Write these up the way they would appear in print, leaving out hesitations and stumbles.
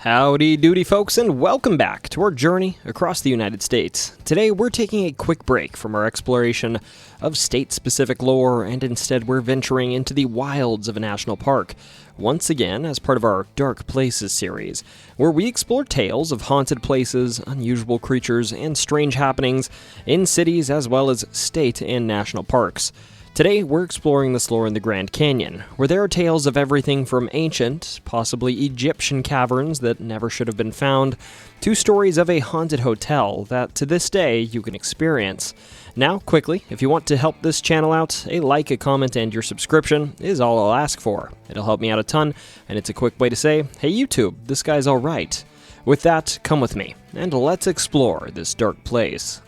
Howdy doody folks, and welcome back to our journey across the United States. Today we're taking a quick break from our exploration of state-specific lore, and instead we're venturing into the wilds of a national park, once again as part of our Dark Places series, where we explore tales of haunted places, unusual creatures, and strange happenings in cities as well as state and national parks. Today, we're exploring this lore in the Grand Canyon, where there are tales of everything from ancient, possibly Egyptian caverns that never should have been found, to stories of a haunted hotel that, to this day, you can experience. Now, quickly, if you want to help this channel out, a like, a comment, and your subscription is all I'll ask for. It'll help me out a ton, and it's a quick way to say, hey YouTube, this guy's alright. With that, come with me, and let's explore this dark place.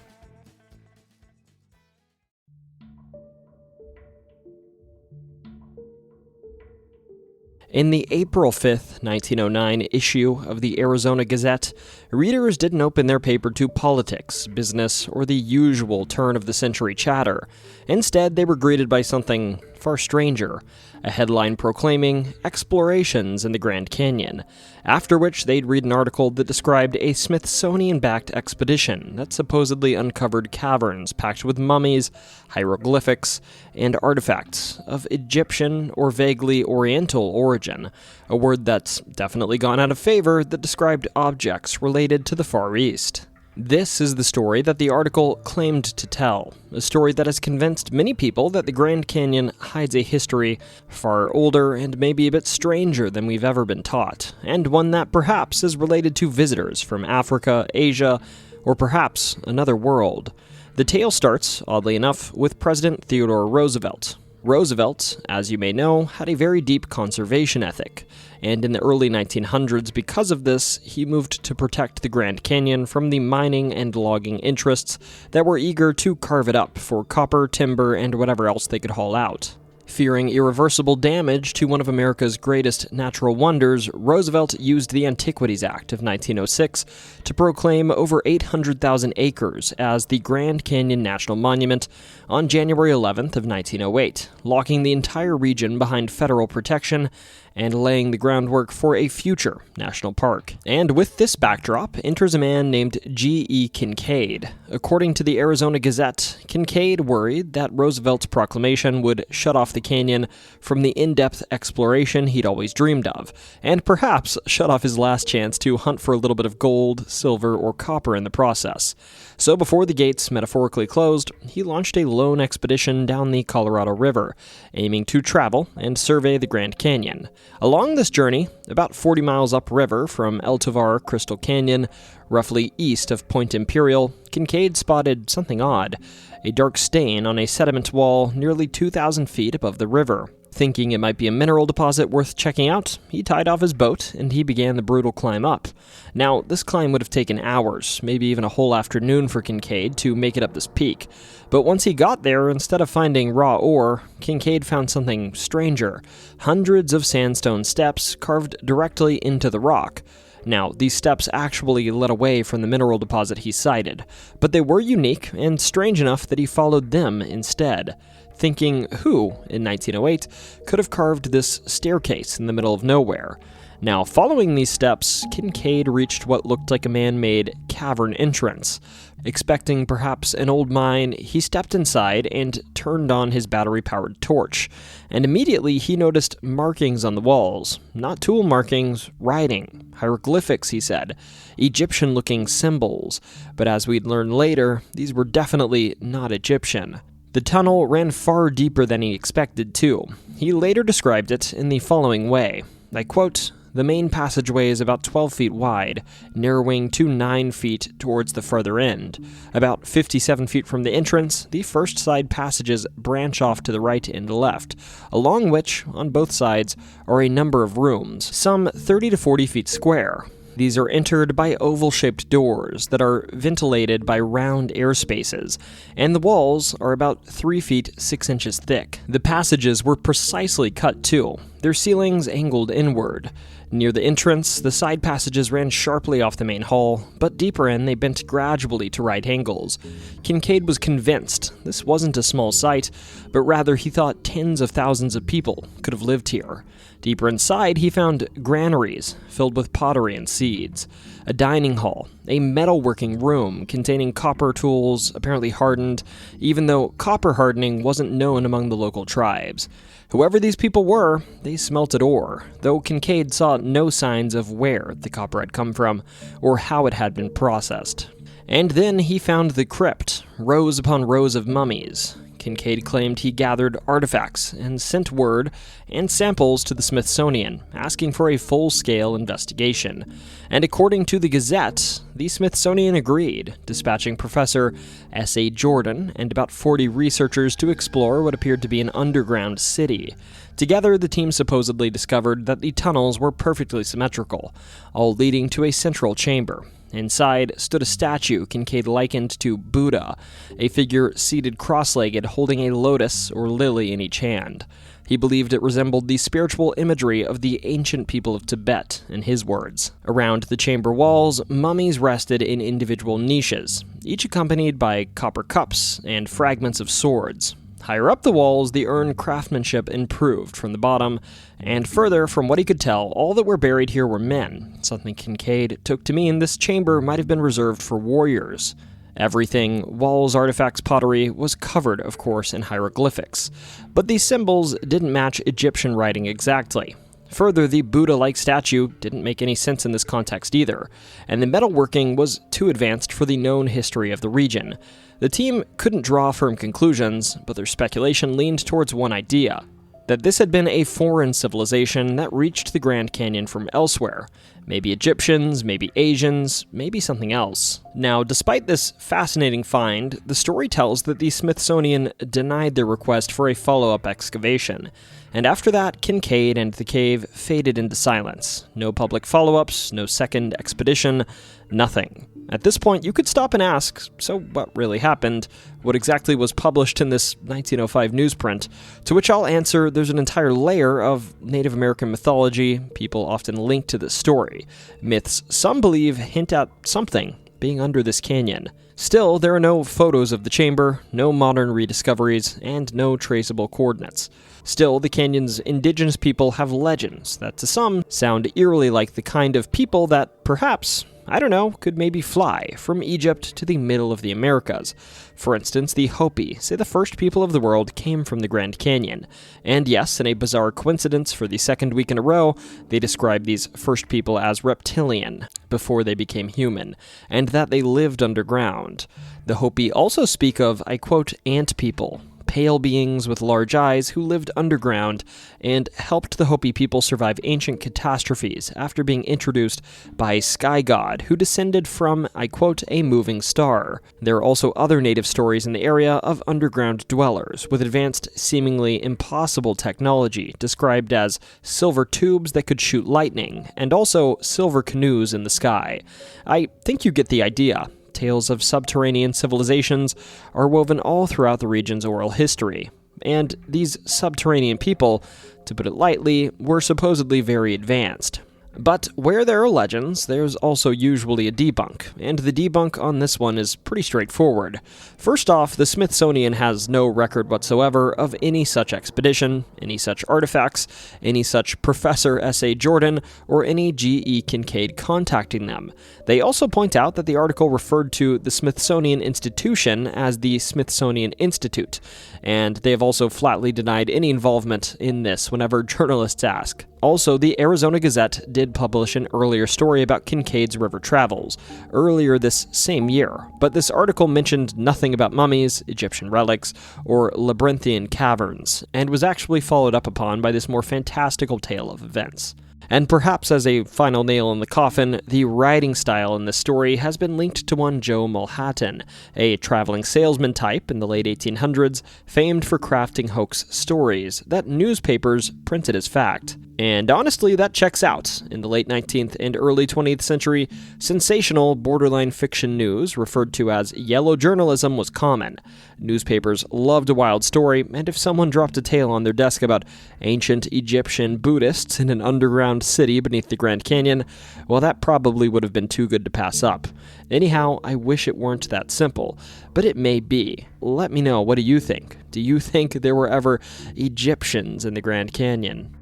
In the April 5th, 1909 issue of the Arizona Gazette, readers didn't open their paper to politics, business, or the usual turn-of-the-century chatter. Instead, they were greeted by something far stranger, a headline proclaiming explorations in the Grand Canyon, after which they'd read an article that described a Smithsonian-backed expedition that supposedly uncovered caverns packed with mummies, hieroglyphics, and artifacts of Egyptian or vaguely Oriental origin, a word that's definitely gone out of favor that described objects related to the Far East. This is the story that the article claimed to tell, a story that has convinced many people that the Grand Canyon hides a history far older and maybe a bit stranger than we've ever been taught, and one that perhaps is related to visitors from Africa, Asia, or perhaps another world. The tale starts, oddly enough, with President Theodore Roosevelt. Roosevelt, as you may know, had a very deep conservation ethic, and in the early 1900s, because of this, he moved to protect the Grand Canyon from the mining and logging interests that were eager to carve it up for copper, timber, and whatever else they could haul out. Fearing irreversible damage to one of America's greatest natural wonders, Roosevelt used the Antiquities Act of 1906 to proclaim over 800,000 acres as the Grand Canyon National Monument on January 11th of 1908, locking the entire region behind federal protection and laying the groundwork for a future national park. And with this backdrop enters a man named G.E. Kincaid. According to the Arizona Gazette, Kincaid worried that Roosevelt's proclamation would shut off the canyon from the in-depth exploration he'd always dreamed of, and perhaps shut off his last chance to hunt for a little bit of gold, silver, or copper in the process. So before the gates metaphorically closed, he launched a lone expedition down the Colorado River, aiming to travel and survey the Grand Canyon. Along this journey, about 40 miles upriver from El Tovar Crystal Canyon, roughly east of Point Imperial, Kincaid spotted something odd, a dark stain on a sediment wall nearly 2,000 feet above the river. Thinking it might be a mineral deposit worth checking out, he tied off his boat and he began the brutal climb up. Now, this climb would have taken hours, maybe even a whole afternoon for Kincaid to make it up this peak. But once he got there, instead of finding raw ore, Kincaid found something stranger. Hundreds of sandstone steps carved directly into the rock. Now, these steps actually led away from the mineral deposit he cited, but they were unique and strange enough that he followed them instead, thinking who, in 1908, could have carved this staircase in the middle of nowhere. Now, following these steps, Kincaid reached what looked like a man-made cavern entrance. Expecting perhaps an old mine, he stepped inside and turned on his battery-powered torch, and immediately he noticed markings on the walls. Not tool markings, writing, hieroglyphics, he said, Egyptian-looking symbols, but as we'd learn later, these were definitely not Egyptian. The tunnel ran far deeper than he expected, too. He later described it in the following way. I quote, "The main passageway is about 12 feet wide, narrowing to 9 feet towards the further end. About 57 feet from the entrance, the first side passages branch off to the right and left, along which, on both sides, are a number of rooms, some 30 to 40 feet square. These are entered by oval-shaped doors that are ventilated by round air spaces, and the walls are about 3 feet 6 inches thick. The passages were precisely cut too, their ceilings angled inward. Near the entrance, the side passages ran sharply off the main hall, but deeper in, they bent gradually to right angles. Kincaid was convinced this wasn't a small site, but rather he thought tens of thousands of people could have lived here. Deeper inside, he found granaries filled with pottery and seeds, a dining hall, a metalworking room containing copper tools, apparently hardened, even though copper hardening wasn't known among the local tribes. Whoever these people were, they smelted ore, though Kincaid saw no signs of where the copper had come from or how it had been processed. And then he found the crypt, rows upon rows of mummies. Kincaid claimed he gathered artifacts and sent word and samples to the Smithsonian, asking for a full-scale investigation. And according to the Gazette, the Smithsonian agreed, dispatching Professor S.A. Jordan and about 40 researchers to explore what appeared to be an underground city. Together, the team supposedly discovered that the tunnels were perfectly symmetrical, all leading to a central chamber. Inside stood a statue Kincaid likened to Buddha, a figure seated cross-legged holding a lotus or lily in each hand. He believed it resembled the spiritual imagery of the ancient people of Tibet, in his words. Around the chamber walls, mummies rested in individual niches, each accompanied by copper cups and fragments of swords. Higher up the walls, the urn craftsmanship improved from the bottom, and further, from what he could tell, all that were buried here were men, something Kincaid took to mean this chamber might have been reserved for warriors. Everything, walls, artifacts, pottery, was covered, of course, in hieroglyphics, but these symbols didn't match Egyptian writing exactly. Further, the Buddha-like statue didn't make any sense in this context either, and the metalworking was too advanced for the known history of the region. The team couldn't draw firm conclusions, but their speculation leaned towards one idea: that this had been a foreign civilization that reached the Grand Canyon from elsewhere. Maybe Egyptians, maybe Asians, maybe something else. Now, despite this fascinating find, the story tells that the Smithsonian denied their request for a follow-up excavation. And after that, Kincaid and the cave faded into silence. No public follow-ups, no second expedition, nothing. At this point, you could stop and ask, so what really happened? What exactly was published in this 1905 newsprint? To which I'll answer, there's an entire layer of Native American mythology, people often linked to this story. Myths some believe hint at something being under this canyon. Still, there are no photos of the chamber, no modern rediscoveries, and no traceable coordinates. Still, the canyon's indigenous people have legends that to some sound eerily like the kind of people that perhaps, I don't know, could maybe fly from Egypt to the middle of the Americas. For instance, the Hopi say the first people of the world came from the Grand Canyon. And yes, in a bizarre coincidence for the second week in a row, they describe these first people as reptilian before they became human, and that they lived underground. The Hopi also speak of, I quote, ant people, pale beings with large eyes who lived underground and helped the Hopi people survive ancient catastrophes after being introduced by a sky god who descended from, I quote, a moving star. There are also other native stories in the area of underground dwellers with advanced, seemingly impossible technology described as silver tubes that could shoot lightning, and also silver canoes in the sky. I think you get the idea. Tales of subterranean civilizations are woven all throughout the region's oral history, and these subterranean people, to put it lightly, were supposedly very advanced. But where there are legends, there's also usually a debunk, and the debunk on this one is pretty straightforward. First off, the Smithsonian has no record whatsoever of any such expedition, any such artifacts, any such Professor S.A. Jordan, or any G.E. Kincaid contacting them. They also point out that the article referred to the Smithsonian Institution as the Smithsonian Institute, and they have also flatly denied any involvement in this whenever journalists ask. Also, the Arizona Gazette did publish an earlier story about Kincaid's river travels, earlier this same year, but this article mentioned nothing about mummies, Egyptian relics, or labyrinthian caverns, and was actually followed up upon by this more fantastical tale of events. And perhaps as a final nail in the coffin, the writing style in this story has been linked to one Joe Mulhattan, a traveling salesman type in the late 1800s, famed for crafting hoax stories that newspapers printed as fact. And honestly, that checks out. In the late 19th and early 20th century, sensational, borderline fiction news, referred to as yellow journalism, was common. Newspapers loved a wild story, and if someone dropped a tale on their desk about ancient Egyptian Buddhists in an underground city beneath the Grand Canyon, well, that probably would have been too good to pass up. Anyhow, I wish it weren't that simple, but it may be. Let me know, what do you think? Do you think there were ever Egyptians in the Grand Canyon?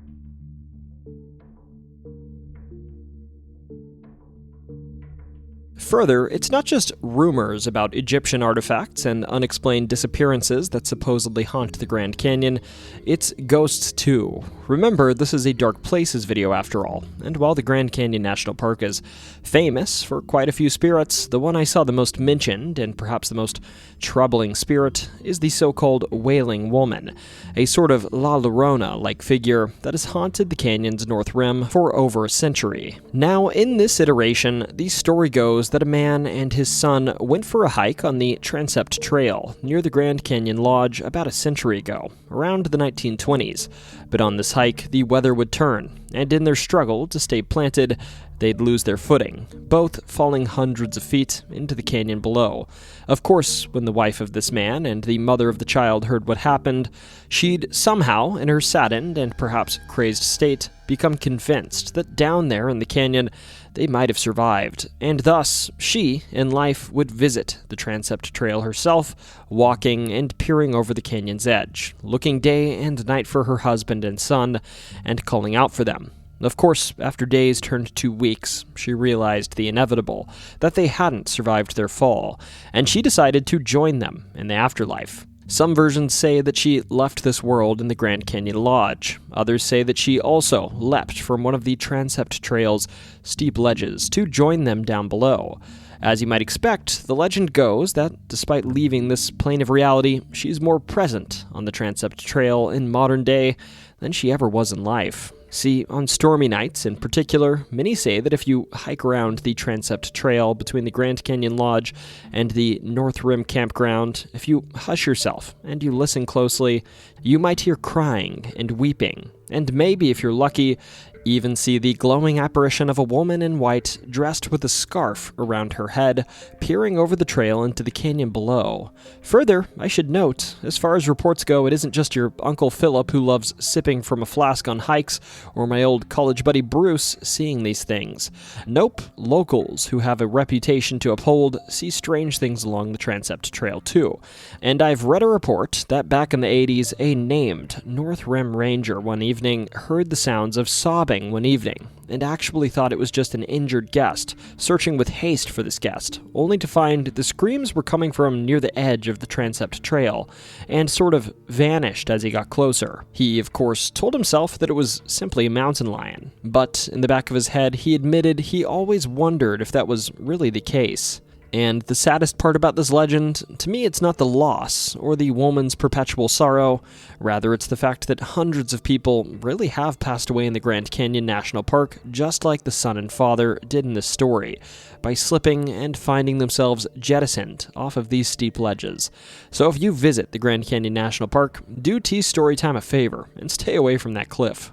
Further, it's not just rumors about Egyptian artifacts and unexplained disappearances that supposedly haunt the Grand Canyon, it's ghosts too. Remember, this is a Dark Places video after all, and while the Grand Canyon National Park is famous for quite a few spirits, the one I saw the most mentioned, and perhaps the most troubling spirit, is the so-called Wailing Woman, a sort of La Llorona-like figure that has haunted the canyon's north rim for over a century. Now, in this iteration, the story goes that a man and his son went for a hike on the Transept Trail near the Grand Canyon Lodge about a century ago, around the 1920s. But on this hike, the weather would turn, and in their struggle to stay planted, they'd lose their footing, both falling hundreds of feet into the canyon below. Of course, when the wife of this man and the mother of the child heard what happened, she'd somehow, in her saddened and perhaps crazed state, become convinced that down there in the canyon, they might have survived, and thus, she, in life, would visit the Transept Trail herself, walking and peering over the canyon's edge, looking day and night for her husband and son, and calling out for them. Of course, after days turned to weeks, she realized the inevitable, that they hadn't survived their fall, and she decided to join them in the afterlife. Some versions say that she left this world in the Grand Canyon Lodge. Others say that she also leapt from one of the Transept Trail's steep ledges to join them down below. As you might expect, the legend goes that, despite leaving this plane of reality, she's more present on the Transept Trail in modern day than she ever was in life. See, on stormy nights in particular, many say that if you hike around the Transept Trail between the Grand Canyon Lodge and the North Rim Campground, if you hush yourself and you listen closely, you might hear crying and weeping, and maybe, if you're lucky, even see the glowing apparition of a woman in white dressed with a scarf around her head, peering over the trail into the canyon below. Further, I should note, as far as reports go, it isn't just your Uncle Philip who loves sipping from a flask on hikes, or my old college buddy Bruce seeing these things. Nope, locals who have a reputation to uphold see strange things along the Transept Trail too. And I've read a report that back in the 80s, a named North Rim Ranger one evening heard the sounds of sobbing one evening, and actually thought it was just an injured guest, searching with haste for this guest, only to find the screams were coming from near the edge of the Transept Trail, and sort of vanished as he got closer. He, of course, told himself that it was simply a mountain lion, but in the back of his head, he admitted he always wondered if that was really the case. And the saddest part about this legend, to me, it's not the loss or the woman's perpetual sorrow. Rather, it's the fact that hundreds of people really have passed away in the Grand Canyon National Park, just like the son and father did in this story, by slipping and finding themselves jettisoned off of these steep ledges. So if you visit the Grand Canyon National Park, do T Storytime a favor and stay away from that cliff.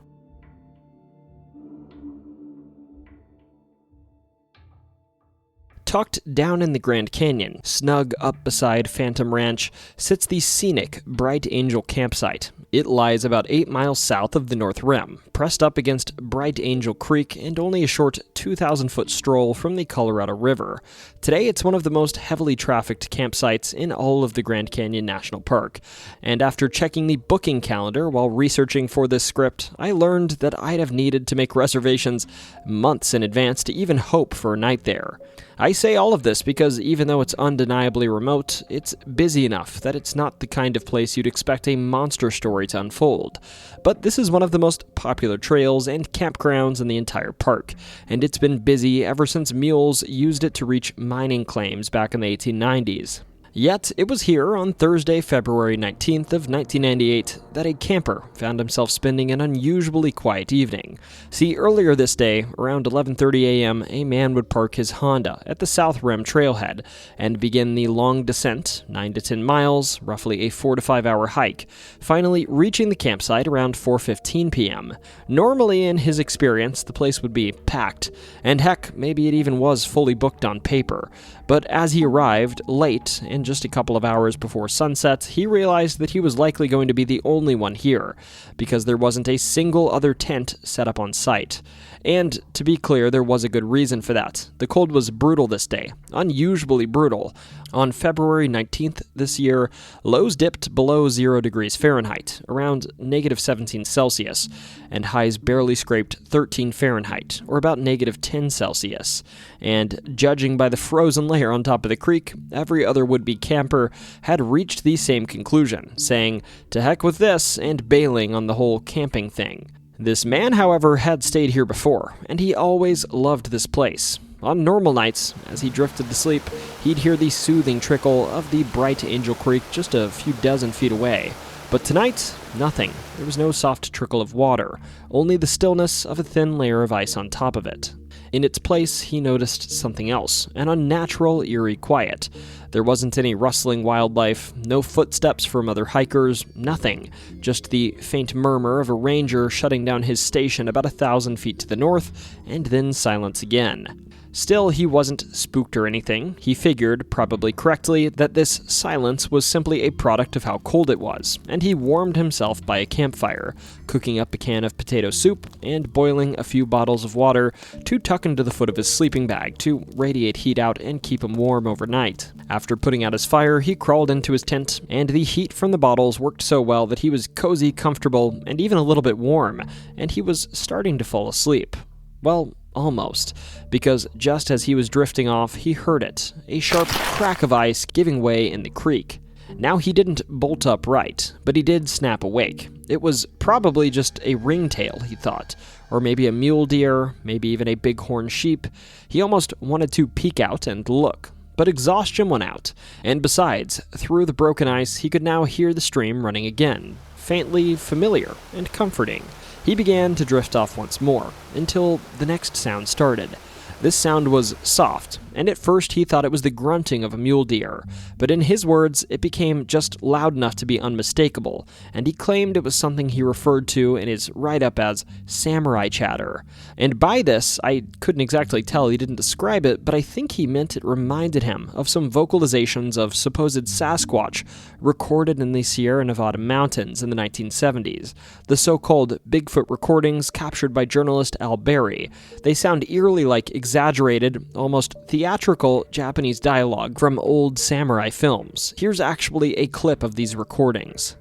Tucked down in the Grand Canyon, snug up beside Phantom Ranch, sits the scenic Bright Angel campsite. It lies about 8 miles south of the North Rim, pressed up against Bright Angel Creek and only a short 2,000-foot stroll from the Colorado River. Today, it's one of the most heavily trafficked campsites in all of the Grand Canyon National Park. And after checking the booking calendar while researching for this script, I learned that I'd have needed to make reservations months in advance to even hope for a night there. I say all of this because even though it's undeniably remote, it's busy enough that it's not the kind of place you'd expect a monster story to unfold. But this is one of the most popular trails and campgrounds in the entire park, and it's been busy ever since mules used it to reach mining claims back in the 1890s. Yet, it was here on Thursday, February 19th of 1998 that a camper found himself spending an unusually quiet evening. See, earlier this day, around 11:30 a.m., a man would park his Honda at the South Rim trailhead and begin the long descent, 9 to 10 miles, roughly a 4 to 5 hour hike, finally reaching the campsite around 4:15 p.m. Normally, in his experience, the place would be packed, and heck, maybe it even was fully booked on paper. But as he arrived, late, and just a couple of hours before sunset, he realized that he was likely going to be the only one here, because there wasn't a single other tent set up on site. And, to be clear, there was a good reason for that. The cold was brutal this day, unusually brutal. On February 19th this year, lows dipped below 0 degrees Fahrenheit, around negative 17 Celsius, and highs barely scraped 13 Fahrenheit, or about negative 10 Celsius. And judging by the frozen layer on top of the creek, every other would-be camper had reached the same conclusion, saying, "To heck with this," and bailing on the whole camping thing. This man, however, had stayed here before, and he always loved this place. On normal nights, as he drifted to sleep, he'd hear the soothing trickle of the bright Angel Creek just a few dozen feet away. But tonight, nothing. There was no soft trickle of water, only the stillness of a thin layer of ice on top of it. In its place, he noticed something else, an unnatural, eerie quiet. There wasn't any rustling wildlife, no footsteps from other hikers, nothing. Just the faint murmur of a ranger shutting down his station about 1,000 feet to the north, and then silence again. Still, he wasn't spooked or anything. He figured, probably correctly, that this silence was simply a product of how cold it was, and he warmed himself by a campfire, cooking up a can of potato soup and boiling a few bottles of water to tuck into the foot of his sleeping bag to radiate heat out and keep him warm overnight. After putting out his fire, he crawled into his tent, and the heat from the bottles worked so well that he was cozy, comfortable, and even a little bit warm, and he was starting to fall asleep. Well, almost, because just as he was drifting off, he heard it, a sharp crack of ice giving way in the creek. Now he didn't bolt upright, but he did snap awake. It was probably just a ringtail, he thought, or maybe a mule deer, maybe even a bighorn sheep. He almost wanted to peek out and look, but exhaustion went out, and besides, through the broken ice, he could now hear the stream running again, faintly familiar and comforting. He began to drift off once more, until the next sound started. This sound was soft, and at first he thought it was the grunting of a mule deer, but in his words, it became just loud enough to be unmistakable, and he claimed it was something he referred to in his write-up as samurai chatter. And by this, I couldn't exactly tell, he didn't describe it, but I think he meant it reminded him of some vocalizations of supposed Sasquatch recorded in the Sierra Nevada mountains in the 1970s, the so-called Bigfoot recordings captured by journalist Al Berry. They sound eerily like exaggerated, almost theatrical Japanese dialogue from old samurai films. Here's actually a clip of these recordings.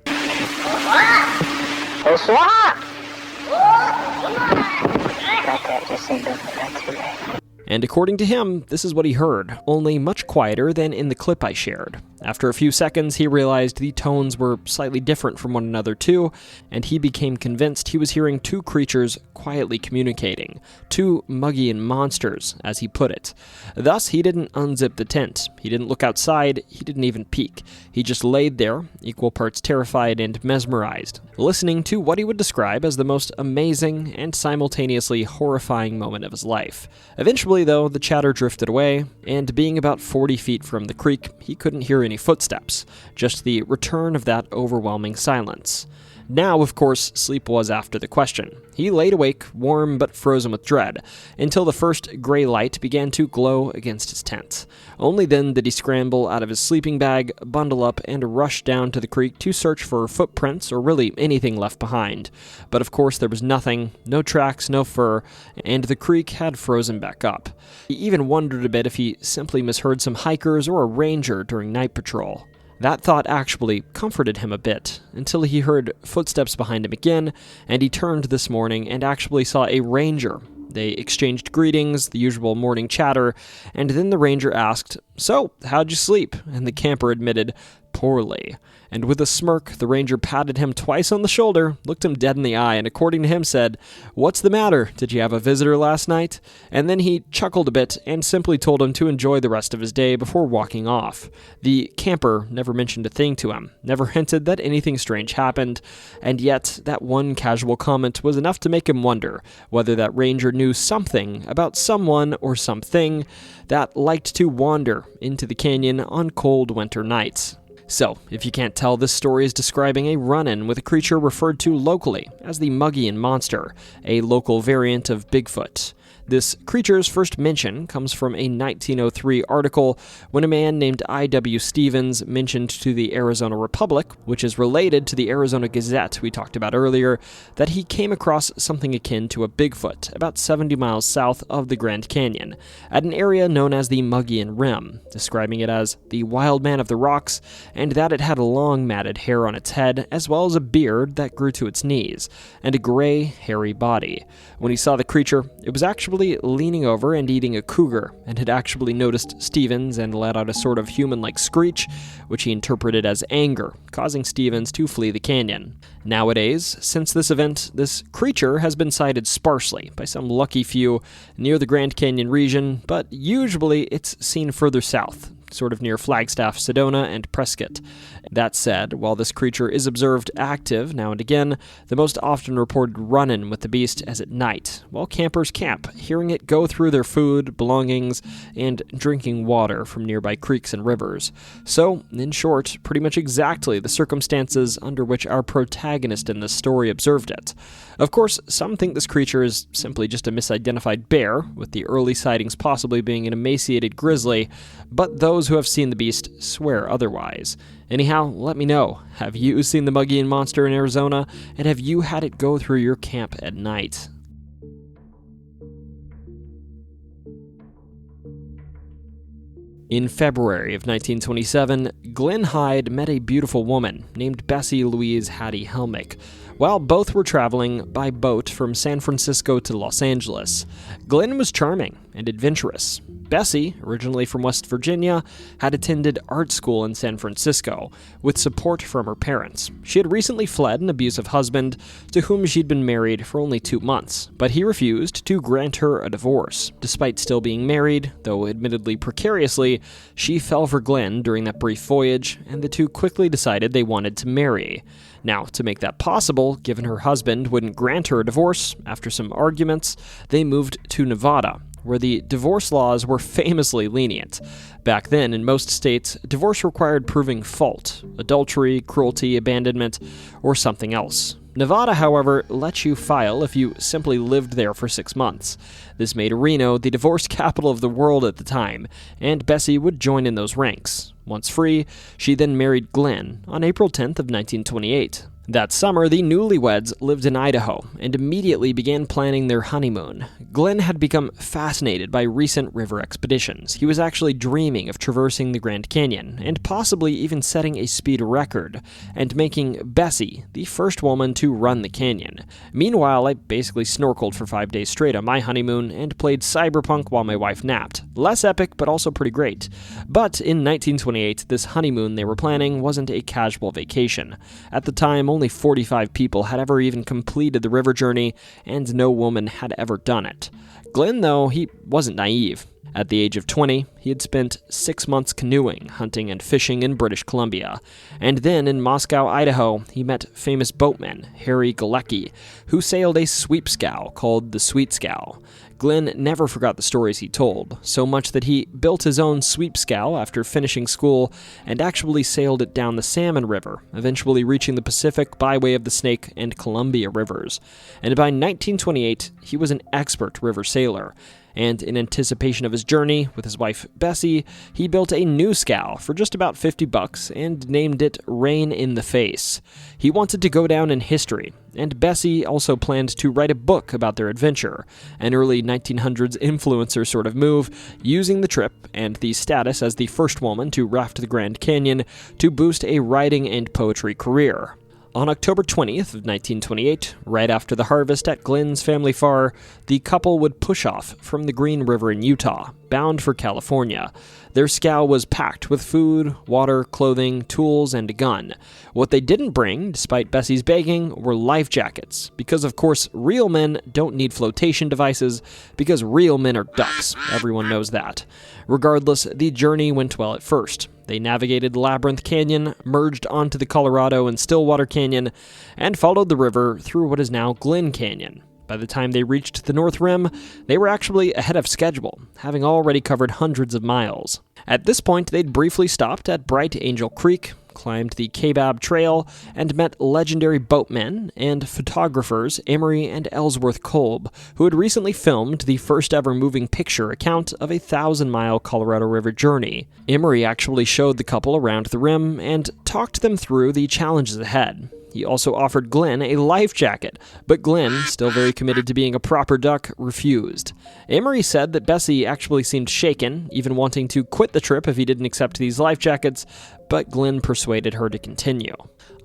And according to him, this is what he heard, only much quieter than in the clip I shared. After a few seconds, he realized the tones were slightly different from one another too, and he became convinced he was hearing two creatures quietly communicating, two Mogollon monsters, as he put it. Thus, he didn't unzip the tent, he didn't look outside, he didn't even peek. He just laid there, equal parts terrified and mesmerized, listening to what he would describe as the most amazing and simultaneously horrifying moment of his life. Eventually, though, the chatter drifted away, and being about 40 feet from the creek, he couldn't hear any footsteps, just the return of that overwhelming silence. Now, of course, sleep was after the question. He laid awake, warm but frozen with dread, until the first gray light began to glow against his tent. Only then did he scramble out of his sleeping bag, bundle up, and rush down to the creek to search for footprints or really anything left behind. But of course there was nothing, no tracks, no fur, and the creek had frozen back up. He even wondered a bit if he simply misheard some hikers or a ranger during night patrol. That thought actually comforted him a bit, until he heard footsteps behind him again, and he turned this morning and actually saw a ranger. They exchanged greetings, the usual morning chatter, and then the ranger asked, "So, how'd you sleep?" And the camper admitted, poorly. And with a smirk, the ranger patted him twice on the shoulder, looked him dead in the eye, and according to him said, "What's the matter? Did you have a visitor last night?" And then he chuckled a bit and simply told him to enjoy the rest of his day before walking off. The camper never mentioned a thing to him, never hinted that anything strange happened, and yet that one casual comment was enough to make him wonder whether that ranger knew something about someone or something that liked to wander into the canyon on cold winter nights. So, if you can't tell, this story is describing a run-in with a creature referred to locally as the Mogollon Monster, a local variant of Bigfoot. This creature's first mention comes from a 1903 article when a man named I.W. Stevens mentioned to the Arizona Republic, which is related to the Arizona Gazette we talked about earlier, that he came across something akin to a Bigfoot about 70 miles south of the Grand Canyon, at an area known as the Mogollon Rim, describing it as the wild man of the rocks, and that it had long matted hair on its head, as well as a beard that grew to its knees, and a gray, hairy body. When he saw the creature, it was actually leaning over and eating a cougar, and had actually noticed Stevens and let out a sort of human-like screech, which he interpreted as anger, causing Stevens to flee the canyon. Nowadays, since this event, this creature has been sighted sparsely by some lucky few near the Grand Canyon region, but usually it's seen further south, sort of near Flagstaff, Sedona, and Prescott. That said, while this creature is observed active now and again, the most often reported run-in with the beast is at night, while campers camp, hearing it go through their food, belongings, and drinking water from nearby creeks and rivers. So, in short, pretty much exactly the circumstances under which our protagonist in this story observed it. Of course, some think this creature is simply just a misidentified bear, with the early sightings possibly being an emaciated grizzly, but those who have seen the beast swear otherwise. Anyhow, let me know. Have you seen the Mogollon Monster in Arizona, and have you had it go through your camp at night? In February of 1927, Glen Hyde met a beautiful woman named Bessie Louise Hattie Helmick, while both were traveling by boat from San Francisco to Los Angeles. Glen was charming and adventurous. Bessie, originally from West Virginia, had attended art school in San Francisco, with support from her parents. She had recently fled an abusive husband, to whom she'd been married for only 2 months, but he refused to grant her a divorce. Despite still being married, though admittedly precariously, she fell for Glen during that brief voyage, and the two quickly decided they wanted to marry. Now, to make that possible, given her husband wouldn't grant her a divorce, after some arguments, they moved to Nevada, where the divorce laws were famously lenient. Back then, in most states, divorce required proving fault, adultery, cruelty, abandonment, or something else. Nevada, however, lets you file if you simply lived there for 6 months. This made Reno the divorce capital of the world at the time, and Bessie would join in those ranks. Once free, she then married Glen on April 10th of 1928. That summer, the newlyweds lived in Idaho and immediately began planning their honeymoon. Glen had become fascinated by recent river expeditions. He was actually dreaming of traversing the Grand Canyon and possibly even setting a speed record and making Bessie the first woman to run the canyon. Meanwhile, I basically snorkeled for 5 days straight on my honeymoon and played Cyberpunk while my wife napped. Less epic, but also pretty great. But in 1928, this honeymoon they were planning wasn't a casual vacation. At the time, only 45 people had ever even completed the river journey, and no woman had ever done it. Glen, though, he wasn't naive. At the age of 20, he had spent 6 months canoeing, hunting, and fishing in British Columbia. And then, in Moscow, Idaho, he met famous boatman Harry Galecki, who sailed a sweep scow called the Sweet Scow. Glen never forgot the stories he told, so much that he built his own sweep scow after finishing school and actually sailed it down the Salmon River, eventually reaching the Pacific by way of the Snake and Columbia rivers. And by 1928, he was an expert river sailor. And in anticipation of his journey with his wife Bessie, he built a new scow for just about $50 and named it Rain in the Face. He wanted to go down in history, and Bessie also planned to write a book about their adventure, an early 1900s influencer sort of move, using the trip and the status as the first woman to raft the Grand Canyon to boost a writing and poetry career. On October 20th of 1928, right after the harvest at Glen's family farm, the couple would push off from the Green River in Utah, bound for California. Their scow was packed with food, water, clothing, tools, and a gun. What they didn't bring, despite Bessie's begging, were life jackets, because of course real men don't need flotation devices, because real men are ducks. Everyone knows that. Regardless, the journey went well at first. They navigated Labyrinth Canyon, merged onto the Colorado and Stillwater Canyon, and followed the river through what is now Glen Canyon. By the time they reached the North Rim, they were actually ahead of schedule, having already covered hundreds of miles. At this point, they'd briefly stopped at Bright Angel Creek, climbed the Kaibab Trail, and met legendary boatmen and photographers Emery and Ellsworth Kolb, who had recently filmed the first ever moving picture account of a 1,000-mile Colorado River journey. Emery actually showed the couple around the rim and talked them through the challenges ahead. He also offered Glen a life jacket, but Glen, still very committed to being a proper duck, refused. Emery said that Bessie actually seemed shaken, even wanting to quit the trip if he didn't accept these life jackets, but Glen persuaded her to continue.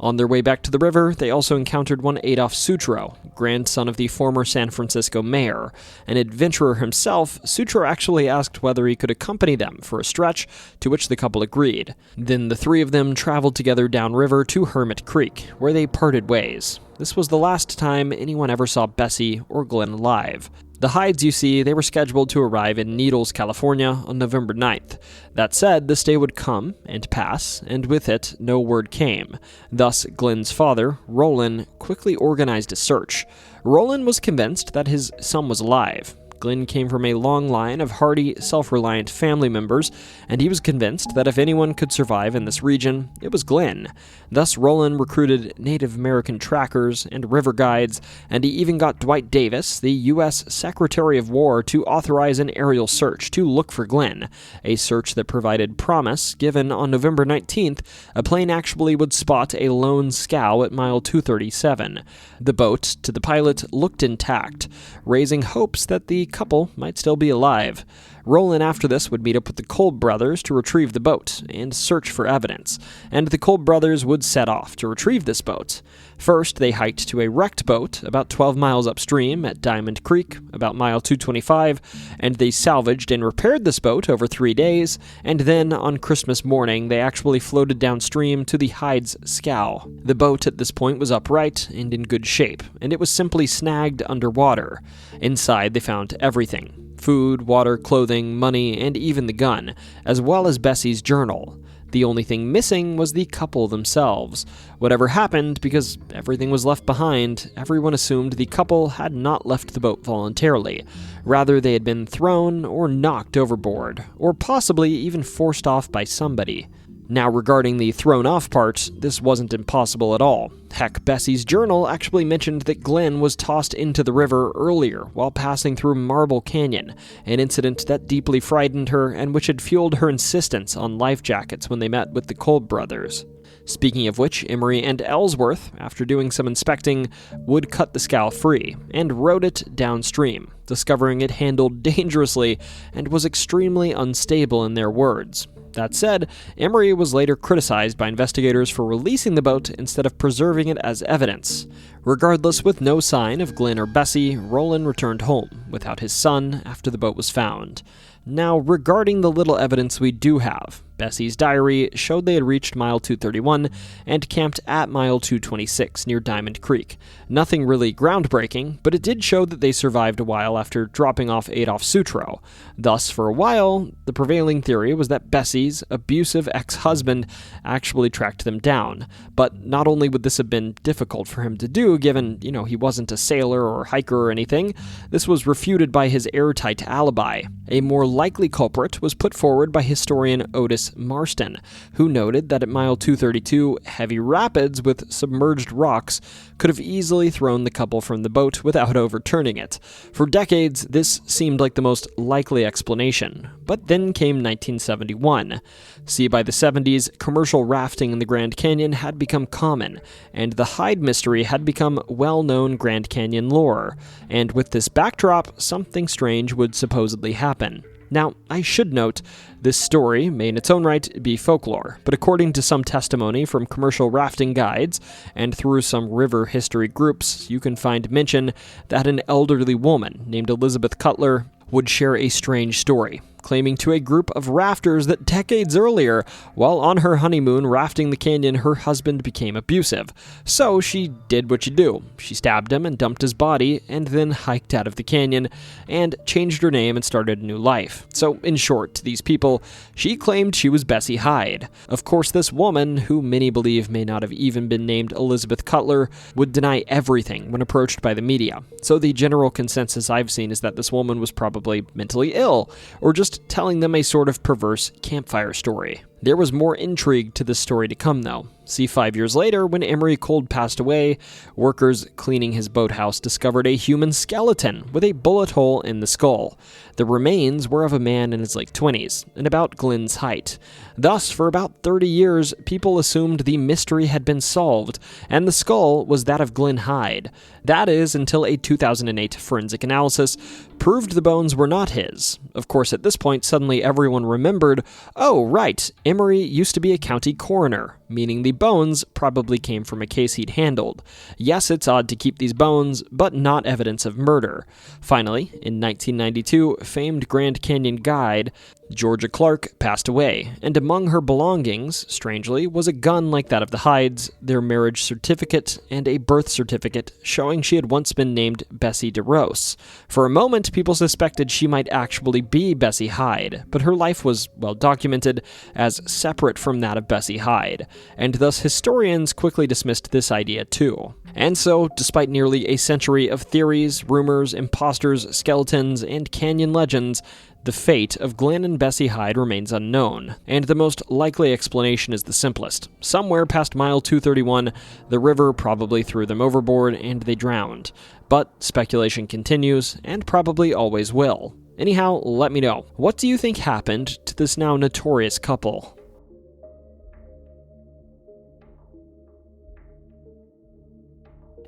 On their way back to the river, they also encountered one Adolf Sutro, grandson of the former San Francisco mayor. An adventurer himself, Sutro actually asked whether he could accompany them for a stretch, to which the couple agreed. Then the three of them traveled together downriver to Hermit Creek, where they parted ways. This was the last time anyone ever saw Bessie or Glen alive. The Hydes, you see, they were scheduled to arrive in Needles, California on November 9th. That said, this day would come and pass, and with it, no word came. Thus, Glen's father, Roland, quickly organized a search. Roland was convinced that his son was alive. Glen came from a long line of hardy, self-reliant family members, and he was convinced that if anyone could survive in this region, it was Glen. Thus, Roland recruited Native American trackers and river guides, and he even got Dwight Davis, the U.S. Secretary of War, to authorize an aerial search to look for Glen, a search that provided promise, given on November 19th, a plane actually would spot a lone scow at mile 237. The boat, to the pilot, looked intact, raising hopes that the couple might still be alive. Roland after this would meet up with the Kolb brothers to retrieve the boat and search for evidence, and the Kolb brothers would set off to retrieve this boat. First, they hiked to a wrecked boat about 12 miles upstream at Diamond Creek, about mile 225, and they salvaged and repaired this boat over 3 days, and then on Christmas morning they actually floated downstream to the Hyde's scow. The boat at this point was upright and in good shape, and it was simply snagged underwater. Inside they found everything: food, water, clothing, money, and even the gun, as well as Bessie's journal. The only thing missing was the couple themselves. Whatever happened, because everything was left behind, everyone assumed the couple had not left the boat voluntarily. Rather, they had been thrown or knocked overboard, or possibly even forced off by somebody. Now, regarding the thrown off part, this wasn't impossible at all. Heck, Bessie's journal actually mentioned that Glen was tossed into the river earlier while passing through Marble Canyon, an incident that deeply frightened her and which had fueled her insistence on life jackets when they met with the Kolb brothers. Speaking of which, Emery and Ellsworth, after doing some inspecting, would cut the scow free and rowed it downstream, discovering it handled dangerously and was extremely unstable in their words. That said, Emery was later criticized by investigators for releasing the boat instead of preserving it as evidence. Regardless, with no sign of Glen or Bessie, Roland returned home without his son after the boat was found. Now, regarding the little evidence we do have, Bessie's diary showed they had reached mile 231 and camped at mile 226 near Diamond Creek. Nothing really groundbreaking, but it did show that they survived a while after dropping off Adolf Sutro. Thus, for a while, the prevailing theory was that Bessie's abusive ex-husband actually tracked them down. But not only would this have been difficult for him to do, given, he wasn't a sailor or hiker or anything, this was refuted by his airtight alibi. A more likely culprit was put forward by historian Otis Marston, who noted that at mile 232, heavy rapids with submerged rocks could have easily thrown the couple from the boat without overturning it. For decades, this seemed like the most likely explanation, but then came 1971. See, by the 70s, commercial rafting in the Grand Canyon had become common, and the Hyde mystery had become well-known Grand Canyon lore, and with this backdrop, something strange would supposedly happen. Now, I should note, this story may in its own right be folklore, but according to some testimony from commercial rafting guides and through some river history groups, you can find mention that an elderly woman named Elizabeth Cutler would share a strange story, claiming to a group of rafters that decades earlier, while on her honeymoon rafting the canyon, her husband became abusive. So she did what you do. She stabbed him and dumped his body, and then hiked out of the canyon, and changed her name and started a new life. So, in short, to these people, she claimed she was Bessie Hyde. Of course, this woman, who many believe may not have even been named Elizabeth Cutler, would deny everything when approached by the media. So the general consensus I've seen is that this woman was probably mentally ill, or just telling them a sort of perverse campfire story. There was more intrigue to this story to come, though. See, 5 years later, when Emery Cold passed away, workers cleaning his boathouse discovered a human skeleton with a bullet hole in the skull. The remains were of a man in his late 20s, and about Glen's height. Thus, for about 30 years, people assumed the mystery had been solved, and the skull was that of Glen Hyde. That is, until a 2008 forensic analysis proved the bones were not his. Of course, at this point, suddenly everyone remembered, oh, right, Emery used to be a county coroner, meaning the bones probably came from a case he'd handled. Yes, it's odd to keep these bones, but not evidence of murder. Finally, in 1992, famed Grand Canyon guide Georgia Clark passed away, and among her belongings, strangely, was a gun like that of the Hydes, their marriage certificate, and a birth certificate showing she had once been named Bessie DeRose. For a moment, people suspected she might actually be Bessie Hyde, but her life was well documented as separate from that of Bessie Hyde, and thus historians quickly dismissed this idea too. And so, despite nearly a century of theories, rumors, imposters, skeletons, and canyon legends, the fate of Glen and Bessie Hyde remains unknown, and the most likely explanation is the simplest. Somewhere past mile 231, the river probably threw them overboard and they drowned. But speculation continues, and probably always will. Anyhow, let me know. What do you think happened to this now notorious couple?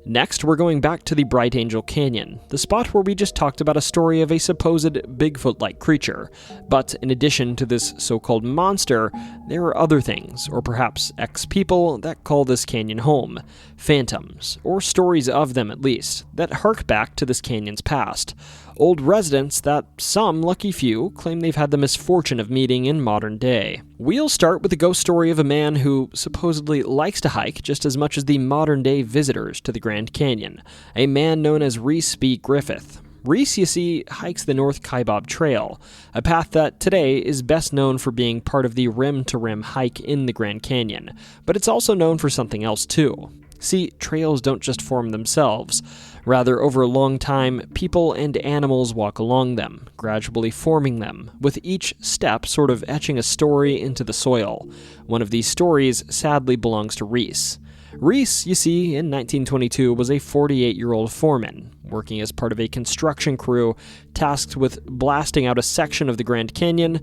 Next, we're going back to the Bright Angel Canyon, the spot where we just talked about a story of a supposed Bigfoot-like creature. But in addition to this so-called monster, there are other things, or perhaps ex-people, that call this canyon home. Phantoms, or stories of them at least, that hark back to this canyon's past. Old residents that some lucky few claim they've had the misfortune of meeting in modern day. We'll start with the ghost story of a man who supposedly likes to hike just as much as the modern-day visitors to the Grand Canyon, a man known as Reese B. Griffith. Reese, you see, hikes the North Kaibab Trail, a path that today is best known for being part of the rim-to-rim hike in the Grand Canyon, but it's also known for something else too. See, trails don't just form themselves. Rather, over a long time, people and animals walk along them, gradually forming them, with each step sort of etching a story into the soil. One of these stories sadly belongs to Reese. Reese, you see, in 1922 was a 48-year-old foreman, working as part of a construction crew tasked with blasting out a section of the Grand Canyon.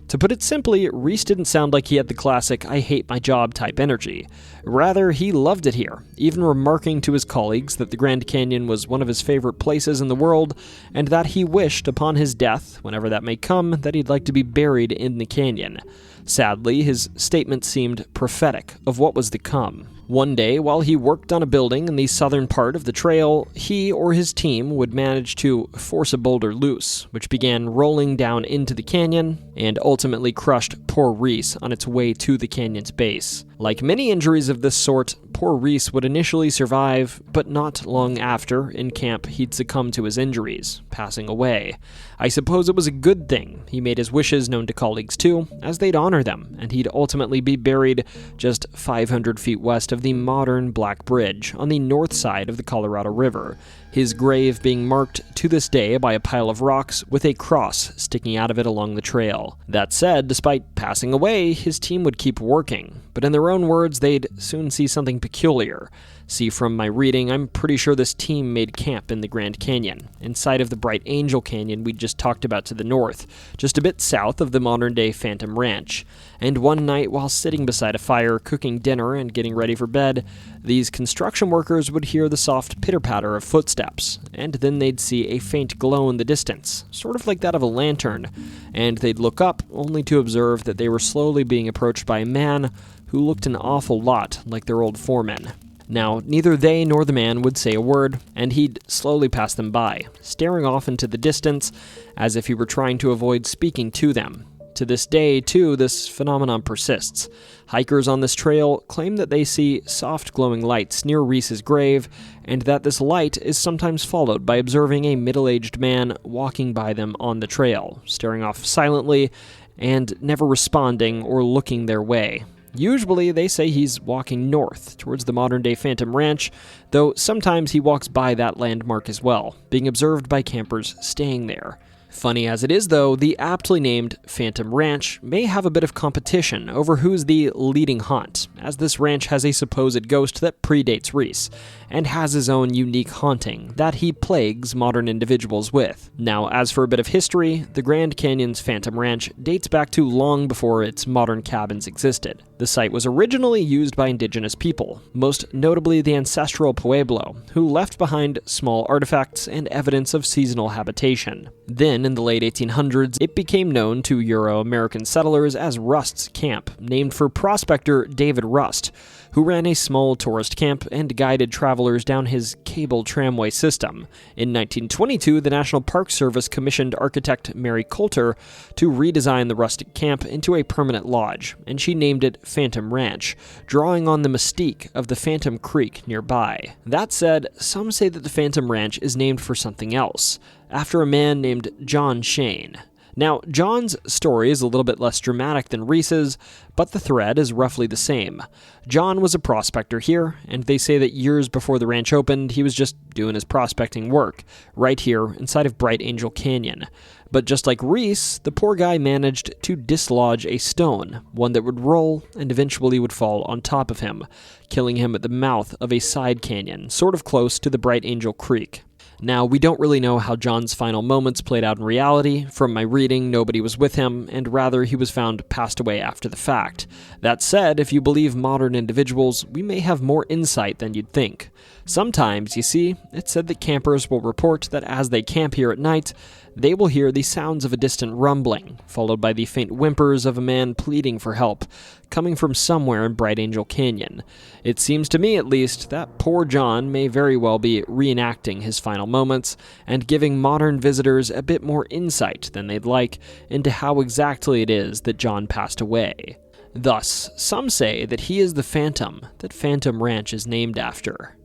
To put it simply, Reese didn't sound like he had the classic I hate my job type energy. Rather, he loved it here, even remarking to his colleagues that the Grand Canyon was one of his favorite places in the world, and that he wished upon his death, whenever that may come, that he'd like to be buried in the canyon. Sadly, his statement seemed prophetic of what was to come. One day, while he worked on a building in the southern part of the trail, he or his team would manage to force a boulder loose, which began rolling down into the canyon and ultimately crushed poor Reese on its way to the canyon's base. Like many injuries of this sort, poor Reese would initially survive, but not long after, in camp, he'd succumb to his injuries, passing away. I suppose it was a good thing he made his wishes known to colleagues too, as they'd honor them, and he'd ultimately be buried just 500 feet west of the modern Black Bridge on the north side of the Colorado River, his grave being marked to this day by a pile of rocks with a cross sticking out of it along the trail. That said, despite passing away, his team would keep working, but in their own words, they'd soon see something peculiar. See, from my reading, I'm pretty sure this team made camp in the Grand Canyon, inside of the Bright Angel Canyon we just talked about to the north, just a bit south of the modern-day Phantom Ranch. And one night, while sitting beside a fire, cooking dinner and getting ready for bed, these construction workers would hear the soft pitter-patter of footsteps, and then they'd see a faint glow in the distance, sort of like that of a lantern, and they'd look up, only to observe that they were slowly being approached by a man who looked an awful lot like their old foreman. Now, neither they nor the man would say a word, and he'd slowly pass them by, staring off into the distance as if he were trying to avoid speaking to them. To this day, too, this phenomenon persists. Hikers on this trail claim that they see soft glowing lights near Reese's grave, and that this light is sometimes followed by observing a middle-aged man walking by them on the trail, staring off silently and never responding or looking their way. Usually, they say he's walking north, towards the modern-day Phantom Ranch, though sometimes he walks by that landmark as well, being observed by campers staying there. Funny as it is, though, the aptly named Phantom Ranch may have a bit of competition over who's the leading haunt, as this ranch has a supposed ghost that predates Reese, and has his own unique haunting that he plagues modern individuals with. Now, as for a bit of history, the Grand Canyon's Phantom Ranch dates back to long before its modern cabins existed. The site was originally used by indigenous people, most notably the ancestral Pueblo, who left behind small artifacts and evidence of seasonal habitation. Then, in the late 1800s, it became known to Euro-American settlers as Rust's Camp, named for prospector David Rust, who ran a small tourist camp and guided travelers down his cable tramway system. In 1922, the National Park Service commissioned architect Mary Coulter to redesign the rustic camp into a permanent lodge, and she named it Phantom Ranch, drawing on the mystique of the Phantom Creek nearby. That said, some say that the Phantom Ranch is named for something else, after a man named John Shane. Now, John's story is a little bit less dramatic than Reese's, but the thread is roughly the same. John was a prospector here, and they say that years before the ranch opened, he was just doing his prospecting work, right here inside of Bright Angel Canyon. But just like Reese, the poor guy managed to dislodge a stone, one that would roll and eventually would fall on top of him, killing him at the mouth of a side canyon, sort of close to the Bright Angel Creek. Now, we don't really know how John's final moments played out in reality. From my reading, nobody was with him, and rather he was found passed away after the fact. That said, if you believe modern individuals, we may have more insight than you'd think. Sometimes, you see, it's said that campers will report that as they camp here at night, they will hear the sounds of a distant rumbling, followed by the faint whimpers of a man pleading for help, coming from somewhere in Bright Angel Canyon. It seems to me, at least, that poor John may very well be reenacting his final moments and giving modern visitors a bit more insight than they'd like into how exactly it is that John passed away. Thus, some say that he is the phantom that Phantom Ranch is named after.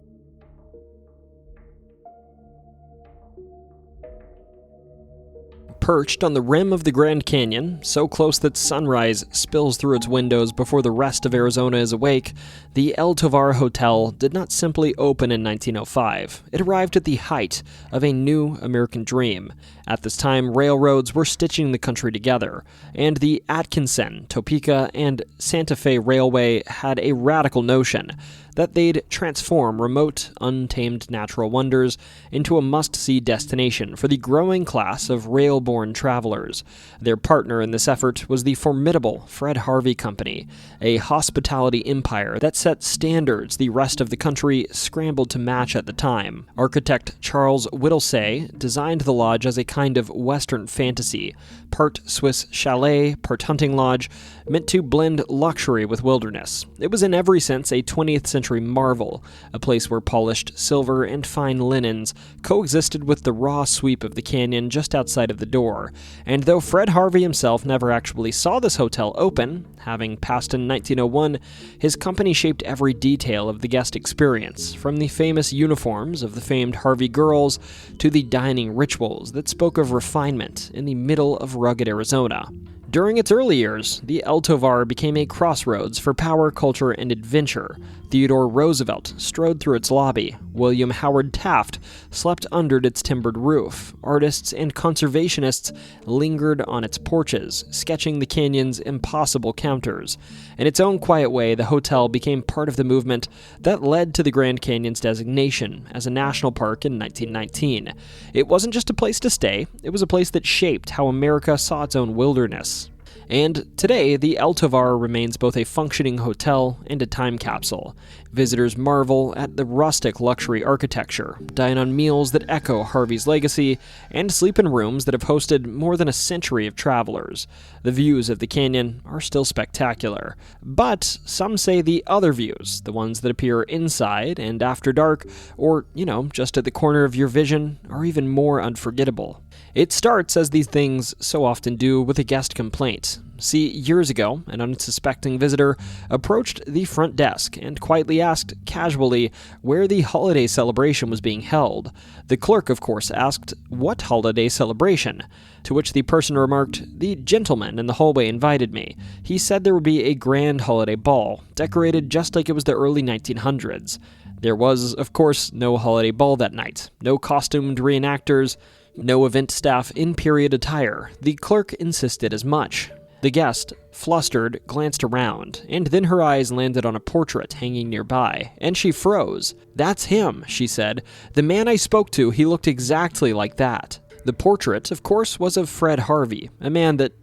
Perched on the rim of the Grand Canyon, so close that sunrise spills through its windows before the rest of Arizona is awake, the El Tovar Hotel did not simply open in 1905. It arrived at the height of a new American dream. At this time, railroads were stitching the country together, and the Atkinson, Topeka, and Santa Fe Railway had a radical notion that they'd transform remote, untamed natural wonders into a must-see destination for the growing class of rail-borne travelers. Their partner in this effort was the formidable Fred Harvey Company, a hospitality empire that set standards the rest of the country scrambled to match at the time. Architect Charles Whittlesey designed the lodge as a kind of Western fantasy, part Swiss chalet, part hunting lodge, meant to blend luxury with wilderness. It was in every sense a 20th century marvel, a place where polished silver and fine linens coexisted with the raw sweep of the canyon just outside of the door. And though Fred Harvey himself never actually saw this hotel open, having passed in 1901, his company shaped every detail of the guest experience, from the famous uniforms of the famed Harvey girls to the dining rituals that spoke of refinement in the middle of rugged Arizona. During its early years, the El Tovar became a crossroads for power, culture, and adventure. Theodore Roosevelt strode through its lobby. William Howard Taft slept under its timbered roof. Artists and conservationists lingered on its porches, sketching the canyon's impossible counters. In its own quiet way, the hotel became part of the movement that led to the Grand Canyon's designation as a national park in 1919. It wasn't just a place to stay, it was a place that shaped how America saw its own wilderness. And today, the El Tovar remains both a functioning hotel and a time capsule. Visitors marvel at the rustic luxury architecture, dine on meals that echo Harvey's legacy, and sleep in rooms that have hosted more than a century of travelers. The views of the canyon are still spectacular, but some say the other views, the ones that appear inside and after dark, or, just at the corner of your vision, are even more unforgettable. It starts, as these things so often do, with a guest complaint. See, years ago, an unsuspecting visitor approached the front desk and quietly asked, casually, where the holiday celebration was being held. The clerk, of course, asked, "What holiday celebration?" To which the person remarked, "The gentleman in the hallway invited me. He said there would be a grand holiday ball, decorated just like it was the early 1900s. There was, of course, no holiday ball that night, no costumed reenactors, no event staff in period attire. The clerk insisted as much." The guest, flustered, glanced around, and then her eyes landed on a portrait hanging nearby, and she froze. "That's him," she said. "The man I spoke to, he looked exactly like that." The portrait, of course, was of Fred Harvey, a man that,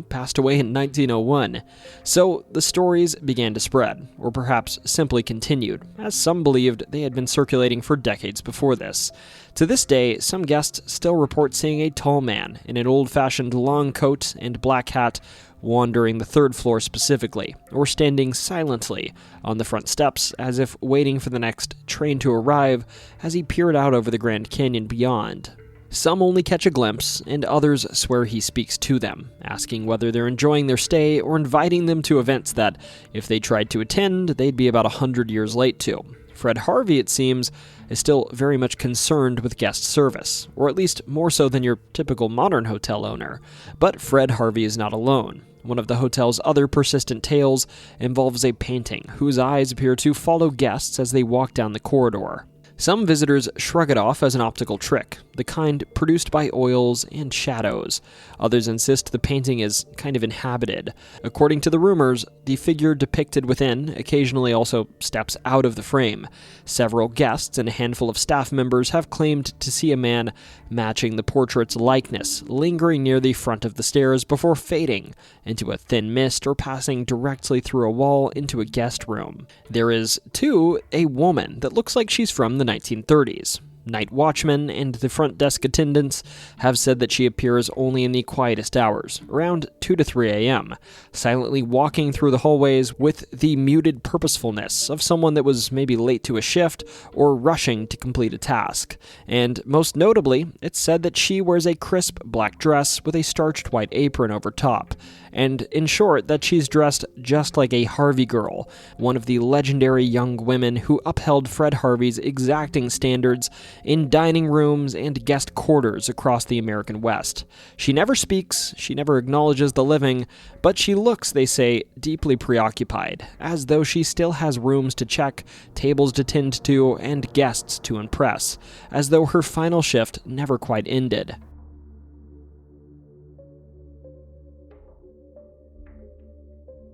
passed away in 1901. So the stories began to spread, or perhaps simply continued, as some believed they had been circulating for decades before this. To this day, some guests still report seeing a tall man in an old-fashioned long coat and black hat wandering the third floor specifically, or standing silently on the front steps as if waiting for the next train to arrive as he peered out over the Grand Canyon beyond. Some only catch a glimpse, and others swear he speaks to them, asking whether they're enjoying their stay or inviting them to events that, if they tried to attend, they'd be about 100 years late to. Fred Harvey, it seems, is still very much concerned with guest service, or at least more so than your typical modern hotel owner. But Fred Harvey is not alone. One of the hotel's other persistent tales involves a painting whose eyes appear to follow guests as they walk down the corridor. Some visitors shrug it off as an optical trick, the kind produced by oils and shadows. Others insist the painting is kind of inhabited. According to the rumors, the figure depicted within occasionally also steps out of the frame. Several guests and a handful of staff members have claimed to see a man matching the portrait's likeness, lingering near the front of the stairs before fading into a thin mist or passing directly through a wall into a guest room. There is, too, a woman that looks like she's from the 1930s. Night watchmen and the front desk attendants have said that she appears only in the quietest hours, around 2 to 3 a.m., silently walking through the hallways with the muted purposefulness of someone that was maybe late to a shift or rushing to complete a task. And most notably, it's said that she wears a crisp black dress with a starched white apron over top. And in short, that she's dressed just like a Harvey girl, one of the legendary young women who upheld Fred Harvey's exacting standards in dining rooms and guest quarters across the American West. She never speaks, she never acknowledges the living, but she looks, they say, deeply preoccupied, as though she still has rooms to check, tables to tend to, and guests to impress, as though her final shift never quite ended.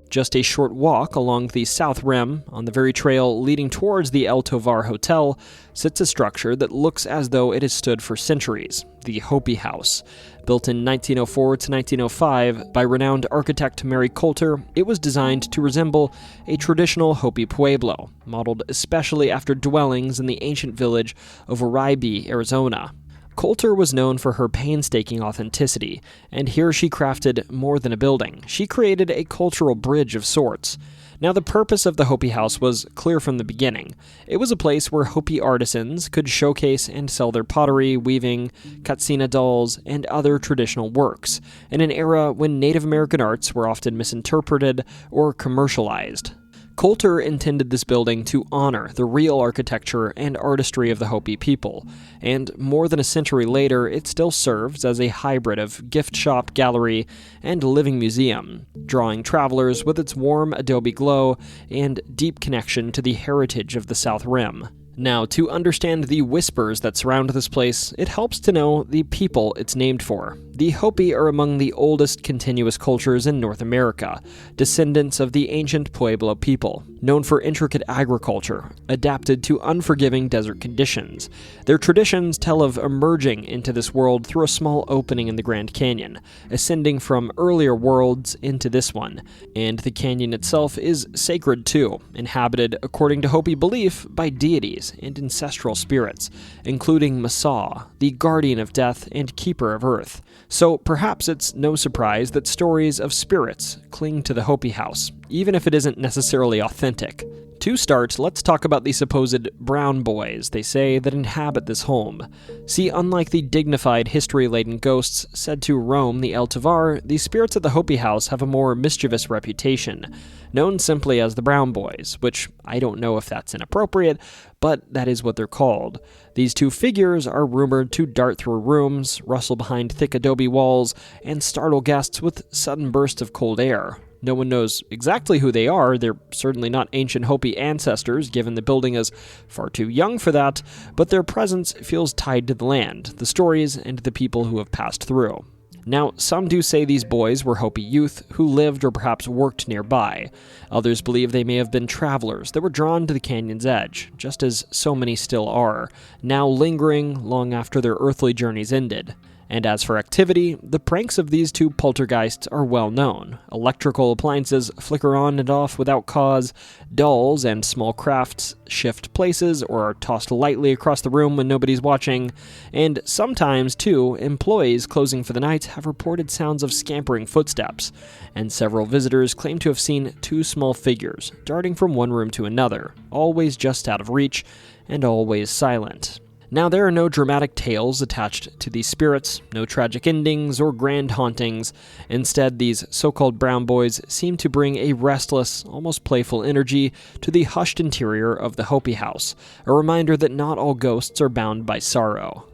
Just a short walk along the south rim, on the very trail leading towards the El Tovar Hotel, sits a structure that looks as though it has stood for centuries, the Hopi House. Built in 1904 to 1905 by renowned architect Mary Coulter, it was designed to resemble a traditional Hopi pueblo, modeled especially after dwellings in the ancient village of Oribe, Arizona. Coulter was known for her painstaking authenticity, and here she crafted more than a building. She created a cultural bridge of sorts. Now, the purpose of the Hopi House was clear from the beginning. It was a place where Hopi artisans could showcase and sell their pottery, weaving, katsina dolls, and other traditional works, in an era when Native American arts were often misinterpreted or commercialized. Coulter intended this building to honor the real architecture and artistry of the Hopi people, and more than a century later, it still serves as a hybrid of gift shop, gallery, and living museum, drawing travelers with its warm adobe glow and deep connection to the heritage of the South Rim. Now, to understand the whispers that surround this place, it helps to know the people it's named for. The Hopi are among the oldest continuous cultures in North America, descendants of the ancient Pueblo people, known for intricate agriculture, adapted to unforgiving desert conditions. Their traditions tell of emerging into this world through a small opening in the Grand Canyon, ascending from earlier worlds into this one, and the canyon itself is sacred too, inhabited, according to Hopi belief, by deities and ancestral spirits, including Masaw, the guardian of death and keeper of earth. So perhaps it's no surprise that stories of spirits cling to the Hopi house, even if it isn't necessarily authentic. To start, let's talk about the supposed brown boys they say that inhabit this home. See, unlike the dignified, history-laden ghosts said to roam the El Tovar, the spirits at the Hopi house have a more mischievous reputation, known simply as the brown boys, which I don't know if that's inappropriate, but that is what they're called. These two figures are rumored to dart through rooms, rustle behind thick adobe walls, and startle guests with sudden bursts of cold air. No one knows exactly who they are. They're certainly not ancient Hopi ancestors, given the building is far too young for that, but their presence feels tied to the land, the stories, and the people who have passed through. Now, some do say these boys were Hopi youth who lived or perhaps worked nearby. Others believe they may have been travelers that were drawn to the canyon's edge, just as so many still are, now lingering long after their earthly journeys ended. And as for activity, the pranks of these two poltergeists are well known. Electrical appliances flicker on and off without cause, dolls and small crafts shift places or are tossed lightly across the room when nobody's watching, and sometimes, too, employees closing for the night have reported sounds of scampering footsteps, and several visitors claim to have seen two small figures darting from one room to another, always just out of reach and always silent. Now, there are no dramatic tales attached to these spirits, no tragic endings or grand hauntings. Instead, these so-called brown boys seem to bring a restless, almost playful energy to the hushed interior of the Hopi house, a reminder that not all ghosts are bound by sorrow.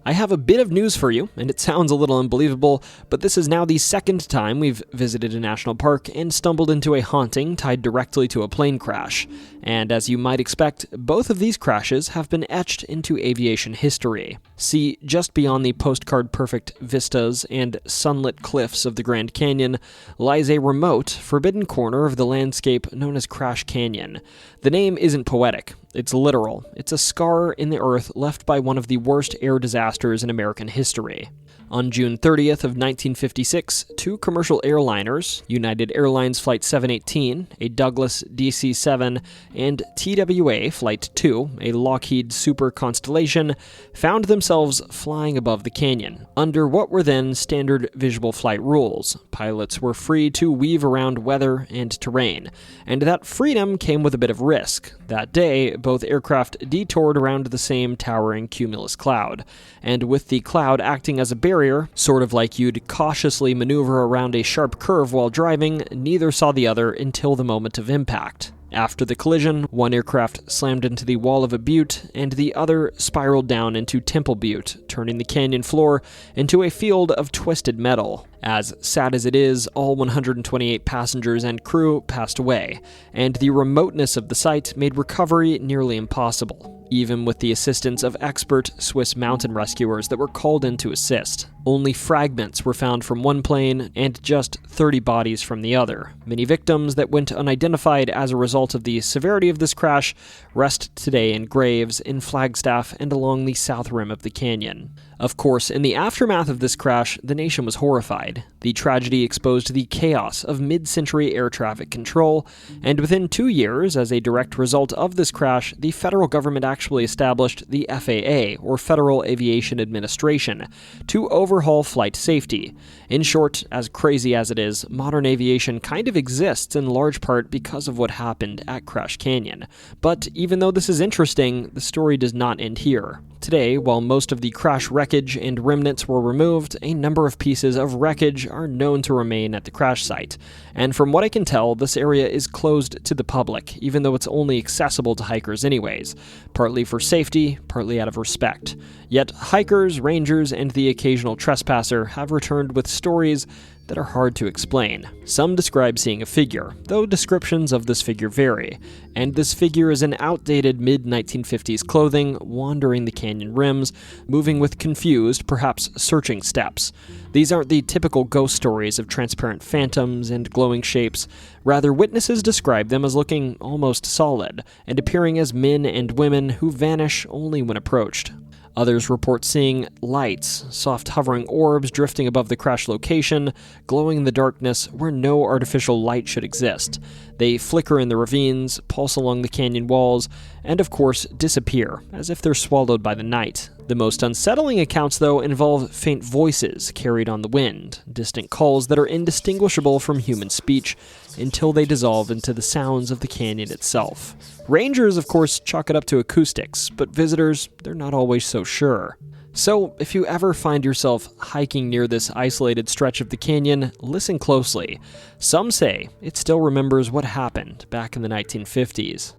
I have a bit of news for you, and it sounds a little unbelievable, but this is now the second time we've visited a national park and stumbled into a haunting tied directly to a plane crash. And as you might expect, both of these crashes have been etched into aviation history. See, just beyond the postcard-perfect vistas and sunlit cliffs of the Grand Canyon lies a remote, forbidden corner of the landscape known as Crash Canyon. The name isn't poetic. It's literal. It's a scar in the earth left by one of the worst air disasters in American history. On June 30th of 1956, two commercial airliners, United Airlines Flight 718, a Douglas DC-7, and TWA Flight 2, a Lockheed Super Constellation, found themselves flying above the canyon. Under what were then standard visual flight rules, pilots were free to weave around weather and terrain, and that freedom came with a bit of risk. That day, both aircraft detoured around the same towering cumulus cloud, and with the cloud acting as a barrier, sort of like you'd cautiously maneuver around a sharp curve while driving, neither saw the other until the moment of impact. After the collision, one aircraft slammed into the wall of a butte, and the other spiraled down into Temple Butte, turning the canyon floor into a field of twisted metal. As sad as it is, all 128 passengers and crew passed away, and the remoteness of the site made recovery nearly impossible, even with the assistance of expert Swiss mountain rescuers that were called in to assist. Only fragments were found from one plane and just 30 bodies from the other. Many victims that went unidentified as a result of the severity of this crash rest today in graves in Flagstaff and along the south rim of the canyon. Of course, in the aftermath of this crash, the nation was horrified. The tragedy exposed the chaos of mid-century air traffic control, and within 2 years, as a direct result of this crash, the federal government actually established the FAA, or Federal Aviation Administration, to overhaul flight safety. In short, as crazy as it is, modern aviation kind of exists in large part because of what happened at Crash Canyon. But even though this is interesting, the story does not end here. today, while most of the crash wreckage and remnants were removed, a number of pieces of wreckage are known to remain at the crash site. And from what I can tell, this area is closed to the public, even though it's only accessible to hikers anyways, partly for safety, partly out of respect. Yet hikers, rangers, and the occasional trespasser have returned with stories that are hard to explain. Some describe seeing a figure, though descriptions of this figure vary, and this figure is in outdated mid-1950s clothing, wandering the canyon rims, moving with confused, perhaps searching steps. These aren't the typical ghost stories of transparent phantoms and glowing shapes. Rather, witnesses describe them as looking almost solid, and appearing as men and women who vanish only when approached. Others report seeing lights, soft hovering orbs drifting above the crash location, glowing in the darkness where no artificial light should exist. They flicker in the ravines, pulse along the canyon walls, and of course disappear, as if they're swallowed by the night. The most unsettling accounts, though, involve faint voices carried on the wind, distant calls that are indistinguishable from human speech until they dissolve into the sounds of the canyon itself. Rangers, of course, chalk it up to acoustics, but visitors, they're not always so sure. So, if you ever find yourself hiking near this isolated stretch of the canyon, listen closely. Some say it still remembers what happened back in the 1950s.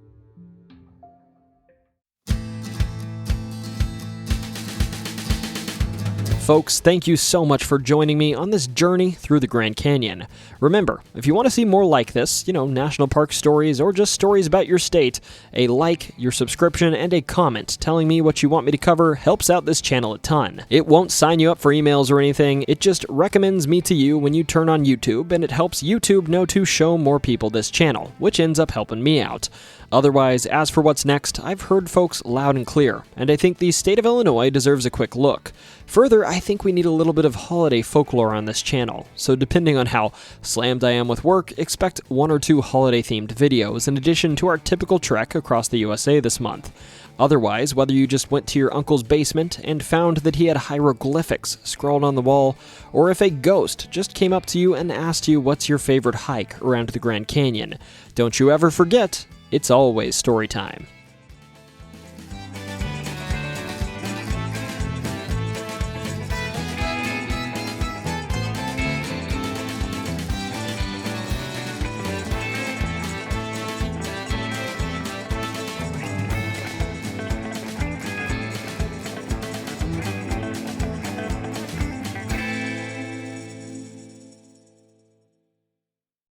Folks, thank you so much for joining me on this journey through the Grand Canyon. Remember, if you want to see more like this, national park stories or just stories about your state, a like, your subscription, and a comment telling me what you want me to cover helps out this channel a ton. It won't sign you up for emails or anything, it just recommends me to you when you turn on YouTube, and it helps YouTube know to show more people this channel, which ends up helping me out. Otherwise, as for what's next, I've heard folks loud and clear, and I think the state of Illinois deserves a quick look. Further, I think we need a little bit of holiday folklore on this channel, so depending on how slammed I am with work, expect 1 or 2 holiday-themed videos in addition to our typical trek across the USA this month. Otherwise, whether you just went to your uncle's basement and found that he had hieroglyphics scrawled on the wall, or if a ghost just came up to you and asked you what's your favorite hike around the Grand Canyon, don't you ever forget, it's always story time.